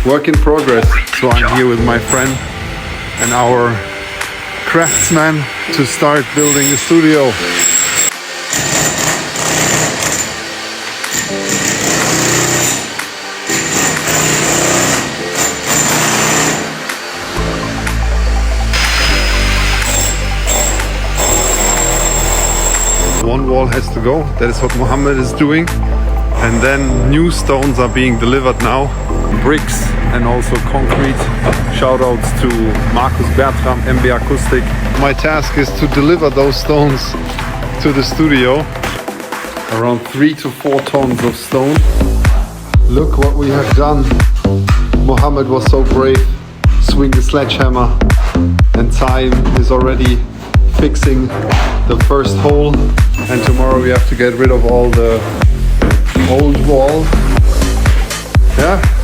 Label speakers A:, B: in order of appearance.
A: work in progress. So I'm here with my friend and our craftsman to start building the studio. One wall has to go. That is what Mohammed is doing. And then new stones are being delivered now. Bricks and also concrete. Shoutouts to Markus Bertram, MB Acoustic. My task is to deliver those stones to the studio. Around 3 to 4 tons of stone. Look what we have done. Mohammed was so brave. Swing the sledgehammer. And time is already fixing the first hole. And tomorrow we have to get rid of all the old wall. Yeah.